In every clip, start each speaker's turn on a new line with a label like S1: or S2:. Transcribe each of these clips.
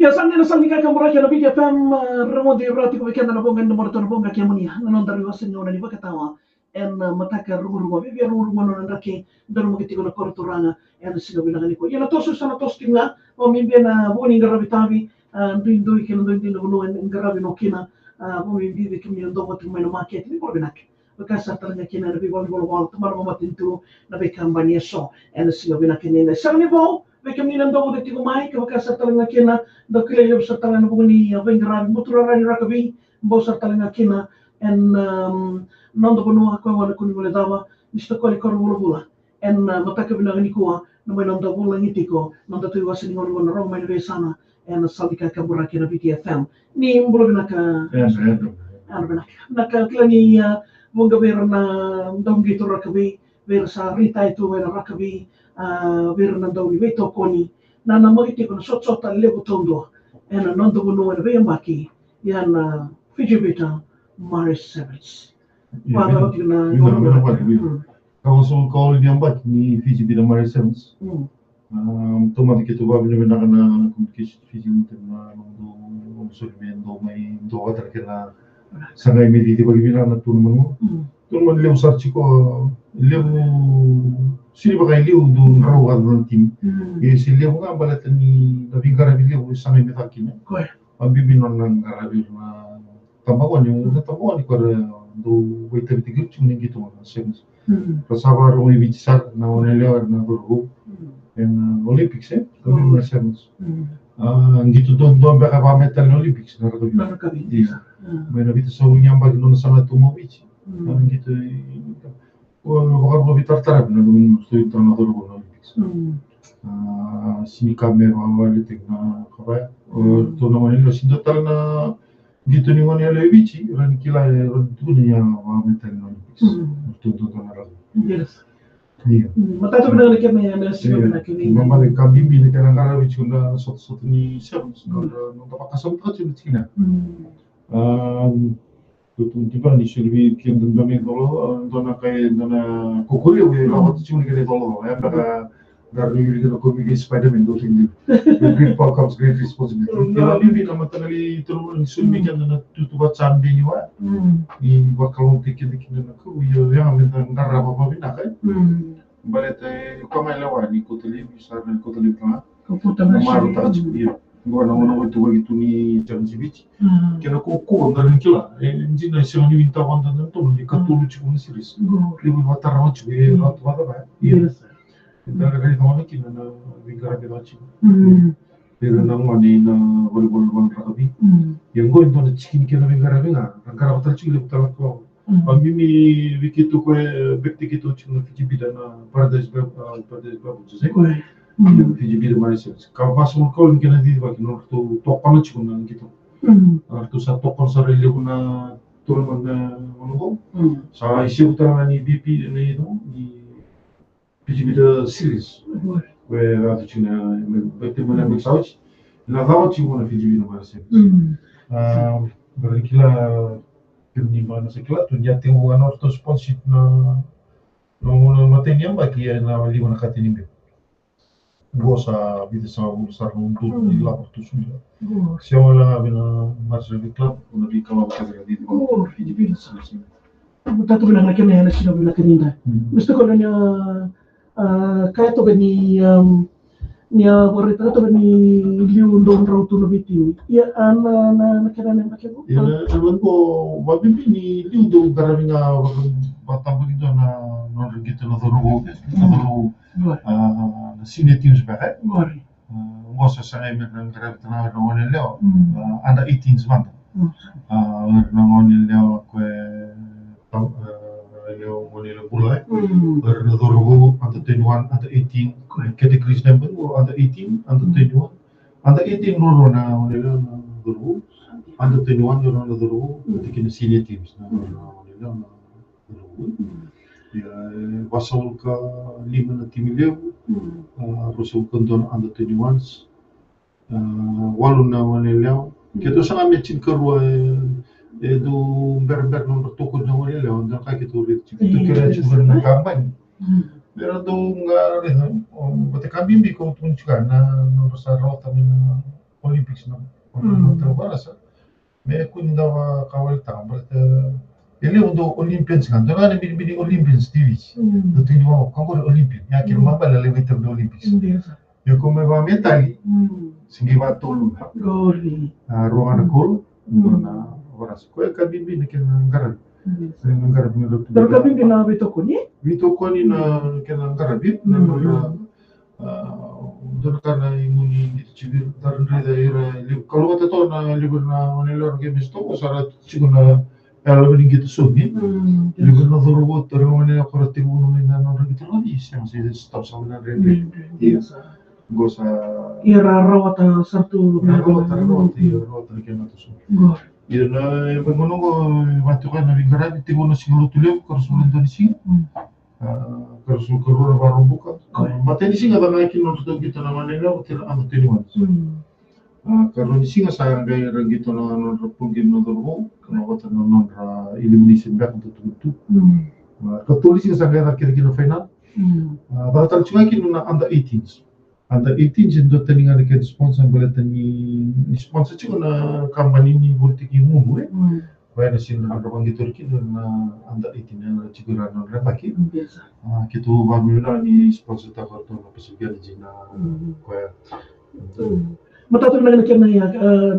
S1: Ya sanne na sanni kaka muraki na bidia pam ramodi rati ko kenda na bonga na morto na bonga kia munia na non dari wasin na ni bakatawa en mataka ruru bibi ruru no ndake daru mo kitiko na korturanga en sino bila ni ko ya na tosu sana tostinga o mimbe na boni ngarabi tabi ndindo ikena ndindo no ngarabi no kina mo mimbe kimi ndo mo tumo na market ni ko binak bakasa talanga kina na bibi bol tumar mo matintu na bikambani so en sino bila kina sa niveau Becam ni nando de tigo mai que ka sa talanga kina da kile yo sa talanga buni vengra mutura ni rakabi bo sa talanga kina en nando bono ako wala kuni wala dawa misto ko kor wala bula en mataka bina ni ko no mai nando bula ni tiko nando tu wasa ni ngoro ro mai re sana en salika ka bura kina BTFM ni mbulo bina ka bina naka kila ni bunga vera na ndongi to rakabi vera sa rita itu vera rakabi vera na dauni veto koni na na magiti ko sot sot al levo tondo ena nondo bono na ve maki yana fijibita Maris Sevens wa ga oti na
S2: Kalau soal kau ini ambat ni Fiji bila Maris Sevens toma que tu va venir na competition Fiji na no solamente mai do outra que na sangai mediti bagi bina na turman leu sarchiko leu sini bagai leu do raw ad tim e se leu nga balata ni da bigara leu sangai metakina ambibi non ngarabi na tambawan yung natambawan ko do waiter tigil chuni gitu na sense pasaba ro i bichar na oneleo na burgo en Olympics kami na sense gitu don baka pa metal na Olympics na rakabi may nabita sa unyambag no sa tumovici gitu bakar mo bitar-tarap na dun gusto yung tanador ko na Olympics sini kami mawalitig na kabaya to naman nila sindotal na gitu ni wani ala ibici ran kila ran tu niya metal na Olympics to na rakabi
S1: yes matato na nake may na siya na kini
S2: mamali kabimbi ni kana ngarawi chunda sot ni sevens no tapakasam ta china tutun tiba ni shirbi kian dami dolo dona kai dona kokoli we lawat chuni kele dolo ya baka dar ni gili ko bi Spider-Man do thing great power comes great responsibility ya bibi na matanali tulu ni shirbi kian na tutu ba chambi ni wa ni bakal tikin na ko yo ya men ngara ba bi na kai balete kama lewa ni kotoli bisa na kotoli plan maru ta chibi Gua na itu begitu ni jangan cibici. Kena koko dari kila. Injina siang ni minta wanda nanti ni katulu cikgu ni series. Lebih batar rawan cikgu ratu bata bah. Iya. Kita kali kawan kita na bingkara kita cikgu. Pero nang mani na volleyball rakabi. Yang gua itu na cikin kita bingkara bingkara batar cikgu lebih talat kau. Amimi begitu kau bekti kita cikgu fikir bidana paradise babu jese. Fiji bida Maris Sevens. Kalau pas mulkau ni kena di bagi nor tu topan aja guna gitu. Tu satu topan sore dia guna turun mana mana Sa isi utara ni BP ni itu di Fiji bida series. Where ada cina betul mana bersauj. Na tahu cina Fiji bida Maris Sevens. Berkila kini mana sekila tu dia tengok orang tu sponsor na materi yang bagi na lima nak hati ni. Gosa vide sa usar un tour di là per tutto subito. Siamo là bina marcia di club, una piccola occasione di Fiji bida sì.
S1: Tato bilang lagi na sino bilang kanina. Gusto ko na niya kaya to ni niya warita to ni liu don raw to no biti. Ya na kaya na makebo.
S2: Ya naman po mabimbi ni liu do darami nga batabo dito na non gitu na duro senior teams bagai. Ngosa sangai men grab tana rongon leo. Under 18s man. Rongon leo ko leo monelo bulai. Duro under 21, under 18 categories number under 18, under 21. Under 18 ro na monelo duro. Under 21 ro na duro. Tikin senior teams na monelo na duro. Ya wasol ka lima na timileu rusol konton under 21s walu na waneleo keto sa mechin karwa do berber no tokod na waneleo dan ka keto rit to kira chuber na kampanye pero do nga bate kabimbi ko tun chuka na no sa rota na Olympics Olympics na trabalasa. Me kun dawa kawal tambal ele undo Olympians kan. Dona ne bini Olympians TV. Do tu mo kangor Olympian. Ya kilo mamba la levitar do Olympics. Yo come va metali. Singi va tolu.
S1: Gori.
S2: Ruangan kol. Dona horas. Ko ka bibi ne ken ngaran. Ngarab mi do.
S1: Pero kami gina bito ko ni?
S2: Bito ko ni na ken ngarabit na dona kana imuni civil darre da era kalau kata to na libur na onelor ke misto ko sara siguna ela bini gitu sobi libur na dorobot tere mane akorati uno na no gitu lagi siang sih stop sama na rede iya gosa
S1: Ira rawata satu
S2: rawata ke na to so iya na bengono ko waktu kan na bingara tingo na siguro tulio ko sulen to sing Kersu kerura baru buka. Mata di singa bang aikin untuk kita namanya lah, kita anu tiniman. Kalau di singa sayang gaya gitu na non repugim no dorbo, kalau kata non elimination back untuk itu. Ketua di singa sayang gaya kira-kira final. Bahkan cuma kin na under 18s. Under 18s itu teningan dekat sponsor boleh tani sponsor cuma na kampanye ini politik umum. Bayar sih na orang gitu kita na under 18 na ciguran na repaki. Kita bamila ni sponsor takar tu na pesugian jina kaya.
S1: Mata tu nak kena ya,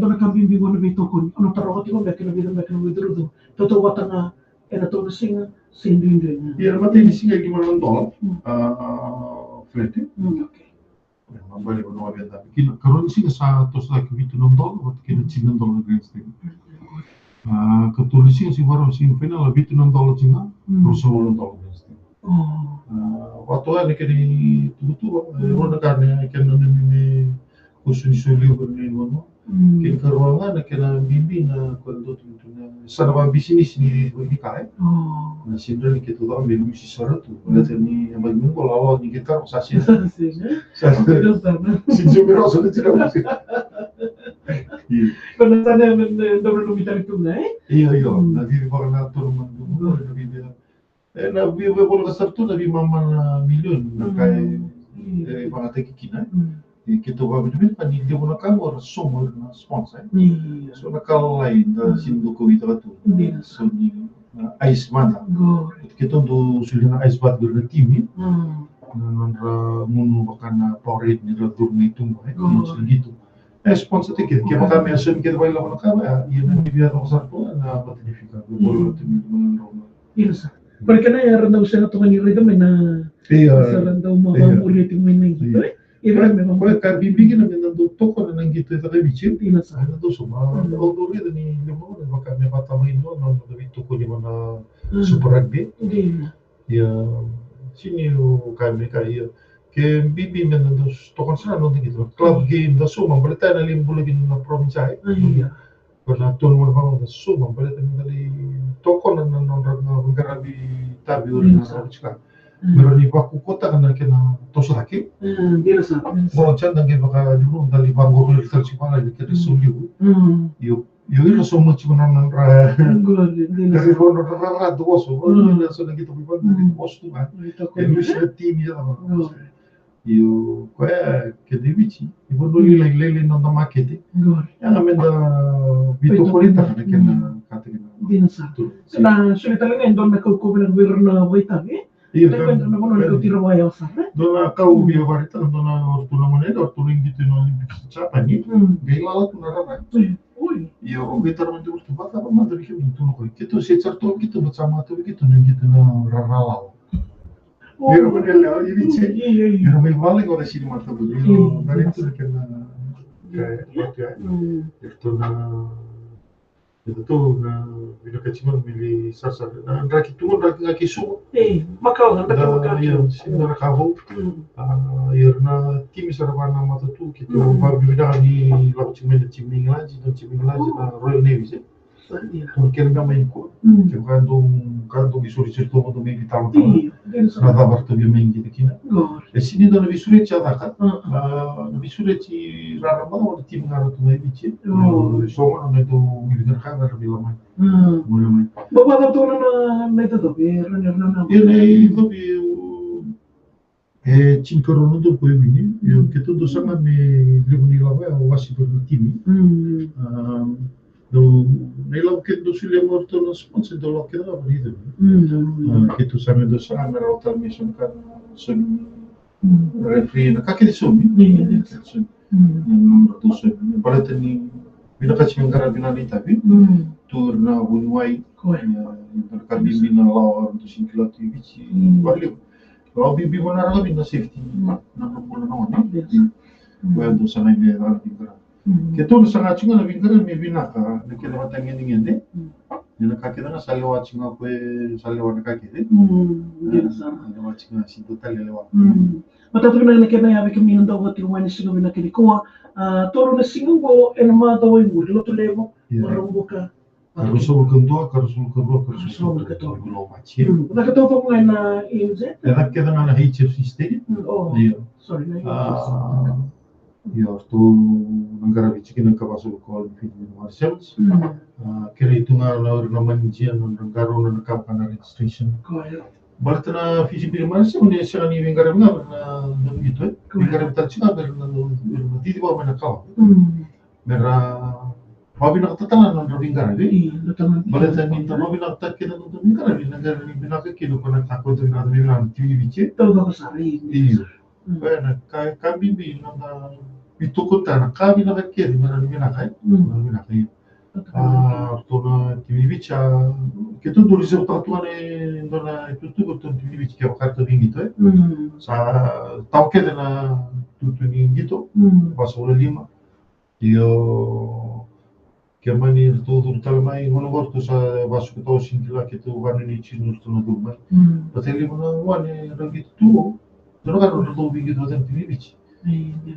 S1: dona kambing bingung lebih tokon. Ano taruh hati kau mereka lebih dulu tu. Toto watanga, tu singa sinding.
S2: Iya, mata di singa gimana nonton? Flat.
S1: Okay.
S2: Balik ke Nueva York. Kita kalau singa satu lagi itu nonton, kita cina nonton Grand State. Ketulisnya si baru si final lebih tu nonton cina, terus nonton Grand State. Waktu ada kali tu orang kan ni khusus suli bermain mana, kita ruangan kena bimbing kalau tu na sarwa bisnis ni berdikai. Na sindra kita tu ambil misi syarat tu, ada ni yang bagi mungkin awal ni kita sasi. Sinjo berasa tidak mesti.
S1: Penasanya double lumitan itu ngai?
S2: Iya. Nabi baru turun menunggu, nabi dia. Nabi boleh kasar tu nabi mama million, kayak bangat kikina. Kita bawa duit kan dia pun kamu harus semua sponsor. So nakal lain sindu ko itu tu. So ni ice mana. Kita tu sudah ice bat berda tim ni. Nandra munu bahkan power rate ni dah turun itu gitu. Sponsor tiket. Kita kami asal kita bayar lawan kami. Ia nanti biar orang tu na batifikan. Boleh tu menurut.
S1: Iya sah. Mereka na yang rendah usaha tu kan itu mana. Rendah mau rating mana gitu.
S2: Memang kaya bimbingin na minang toko na nang gitu ito kay bichir. Ay na to suma. Although rin ni limo na baka may patamain mo na nabito ko ni mga super rugby. Ya sini kami kaya ke bibi na nang tokon sa ano gitu. Club game da suma balita na limbo lagi na probinsya. Karena tuan mo na da suma balita na dali toko na nang garabi tabi urin na sa Meron ni baku kota kan dari kena tosa lagi.
S1: Dia rasa.
S2: Mau chan dan kita bakal dulu dari bangor dari tersi mana kita suliu. Yo itu semua cuma nang dari rono rara dua so. Jadi so kita bilang dari bos tu kan. Ini sudah tim ya lah. Yo kaya kedevici. Ibu dulu lagi nang market. Yang amenda bitu polita kan kena katakan.
S1: Dia rasa. Nah sulit lagi endon nak kau bilang wirna waitang.
S2: Iya
S1: kan.
S2: Dona kau biar barita dona waktu namanya waktu ring gitu no Olympics siapa ni? Gila lah tu nara. Iya, kita orang tu berdebat apa mana dari kita tu no kita secara tu kita bersama tu kita nih kita no rara. Biar berdua ini sih. Biar balik orang sini mata berdua. Dari itu kena kayak apa ya? Itu itu tuh bila kecil milih sasar. Nah, raki tu raki semua.
S1: Makau kan raki.
S2: Iya, sini rakau. Irna tim sarwana mata tu kita berbeda di laut ciming lagi na Royal Navy sih. Mungkin kami ikut. Kandung isuri cerita untuk main kita tahu. Nada bertu dia main gitu kina. Sini dah lebih sulit cara kan. Lebih sulit si rara mana ada tim ngaruh tu main bici. Semua orang itu milikan kan lebih lama. Boleh main.
S1: Bapak tahu tu orang itu tu biar.
S2: Ini itu Cinquerono dopo bini, che tutto sanno mi devono lavorare o quasi per il team. Nella che tu si è morto lo sponsor dello che dava venire. Che tu sanno do sanno mi rota mi sono sono refri na kake di somi. Non tu se volete ni bina facci un gara bina di tapi. Tur na bunwai per kabimbi na lawa tu sinkilati bici. Balik. Kalau bibi mana lagi bina safety na bulan nawan ni. Well tu sana dia dalam bingkara. Kita tu sangat cunga na bingkara mi bina ka na kena matang ini ngende. Nina kaki na salewa cunga kue salewa na kaki de. Salewa cunga si total lewa.
S1: Mata tu na kena ya bikin minum dawa ti wani singo bina kini kuah. Toro na singo go enama dawa imu lo tu lewo marumbuka.
S2: Karusul kedua, karusul kedua belum macam.
S1: Nak kata apa mengenai na inje?
S2: Enak kita na HFC state.
S1: Oh,
S2: Iya.
S1: sorry na.
S2: Ya, tu negara bici kita kawasul call Philippine Marshals. Kira itu ngalor nama jian negara na kapal registration. Berarti na Philippine Marshals ni sekarang ni negara mengar na gitu. Negara tercina berna di bawah mana kau. Merah Mabi nakatatalan ng Ravingara, balatan minta mabi nakatakin ng Ravingara, binagara ni binakakin ko nakakot ng Ravingara TV.
S1: Tahu tak kesari.
S2: Iyo. Kaya kami na pitukot na kami nakakir ng binakay. To na TV kita tulis sa tatuan na itutukot ng TV kaya karto din ito sa tawke na tutunin dito, pasok 5. Iyo Kemani tutur talmai honor tu sa basu to singila kitu wani chinur tu no dumai. Pateli mana wani ragi tu. Dono kan tu bigi tu tan tini bici.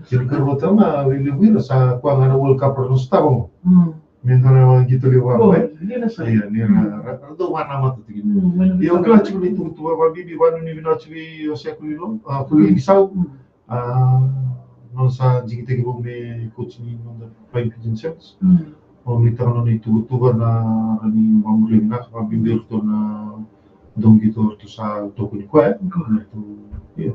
S2: Jadi kerwata ma wili sa kwa ngana World Cup no stabo. Mendona gitu lewa. Iya ni rado wana mata tu gitu. Yo kala chuli tu wa bibi wani ni bina chuli osekulilo. Kuli isau. Non sa jigite ke me coach ni non five pigeons. Mitano ni tuba na ni mamuli na kabimbi to na dongi to sa toko ni kwa to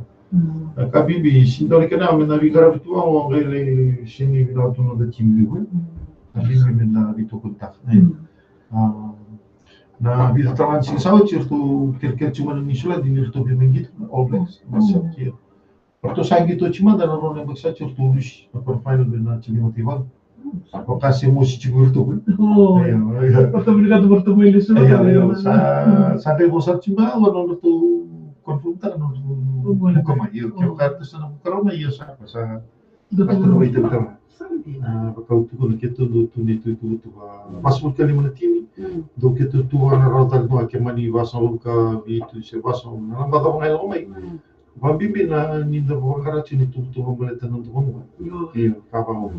S2: kabimbi sindori kana me na vigara tu o ngele sini vina to no da timbi we kabimbi me na vito kontak na vita taman sin sawo certo kerker cuma ni sula di to be mengit oblex masuk ki porto sangi to cuma da no ne baksa certo lush per final be na chimi motival Okasi musik bertemu.
S1: Oh, bertemu ini semua.
S2: Sampai bosan cuma orang itu konfrontar orang koma iyo. Kau kata sana bukan iyo siapa sah. Betul itu betul. Kau tu kalau kita tu passport kali mana tim. Do kita tu orang rata tu kemani basal ka itu sebasal. Nama kau mengai lomai. Bambi na ni dah orang cini tu boleh tenang tu kamu. Iyo kapal.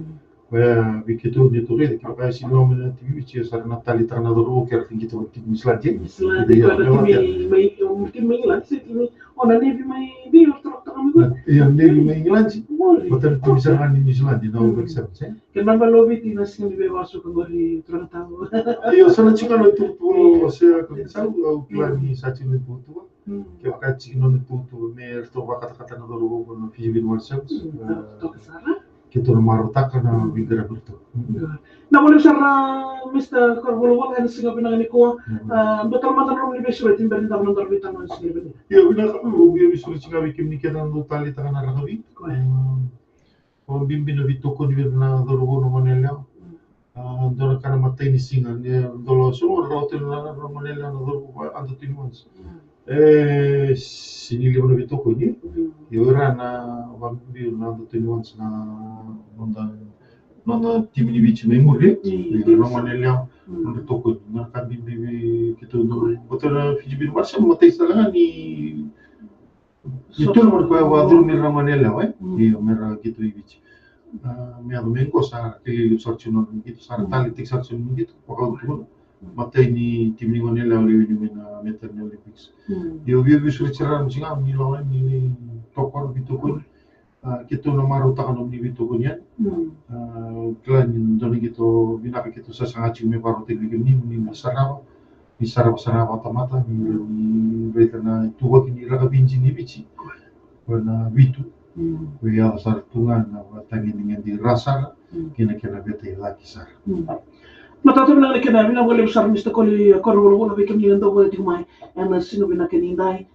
S2: Kaya bikitu dito rin, kaya sino mo na TV siya sa natali tranador kaya tinggi to misladje.
S1: Mungkin may ilan sih ini. Oh nanti may biar terus kami.
S2: Iya nanti may ilan sih. Betul tu bisa kan di misladje, no bisa sih.
S1: Kenapa lobby tinas ini bebas ke beri terang tahu.
S2: Iya sana cuma itu saya kalau tahu plan ni saja ni tu. Kaya kaci no tu mer to kata-kata na dulu no Philippine Marshals.
S1: To kesana.
S2: Kita marutak karena bigara bertu.
S1: Na boleh sarra Mr. Carbolowal kan singa pinangani ko betul matan rom ni besulit timberin ta non darbitan man singa bin.
S2: Ya bina ubi besulit singa bikim ni kenan do tali tangan aragawi. Ko bimbi no bitoko di na dorogo no manela. Dora kana matay ni singa ni dolo so rotel na manela na dorogo anto tinmons. Sinili mo na bitoko ni. Yura na bambi na do tinmons na non tim ni bici memori no manela no bitoko na kabimbi kito do botora Philippine Marshals matay sala ni itu nomor ko wadur ni ramanela iyo mera gitu ibici. Mi domingo sa kili sorchuno gitu sa tali tik sorchuno gitu pakau tu matay ni tim ni manela uli ni na meter ni Olympics. Iyo biyo sulicara msinga ni lawan ni tokor bitoko kita nomor utakan ni bitoko niya. Klan doni gitu binaka gitu sa sangachi me paro teknik ni Sarava mata ni berita na tuwa kini raga binji ni bici. na vitu.
S1: Hmm.
S2: Kuya sartungan na watangin dengan dirasa
S1: Hmm.
S2: kina bete lagi sar.
S1: Matatu bilang lagi na bilang boleh besar Mr. Koli korwolo wala bikin ni ando boleh tingmai en sino bina kenindai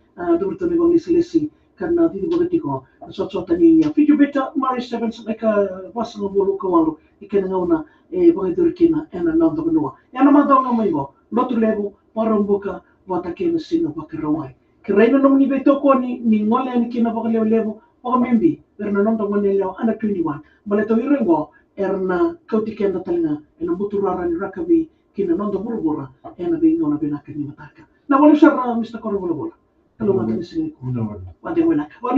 S1: durto ni bang isilesi karena tidi boleh tiko so tani ya fijo beta mari seven saka wasang bolu kawalu ikan ngauna bang durkina en nando benua ya nama dong ngamai bo lotu lebu warung buka wata kena sino bakarawai kerana nong ni beto ko ni ngole ni kina bakal lebu o membi karena nong dong manelo ana 21 boleh to irengo erna kautikenda talanga ena buturara ni rakabi kina nondo burubura ena bingona binaka ni mataka na wala siya Mr. Korwolo kalau mati ni sini ko wala wala wala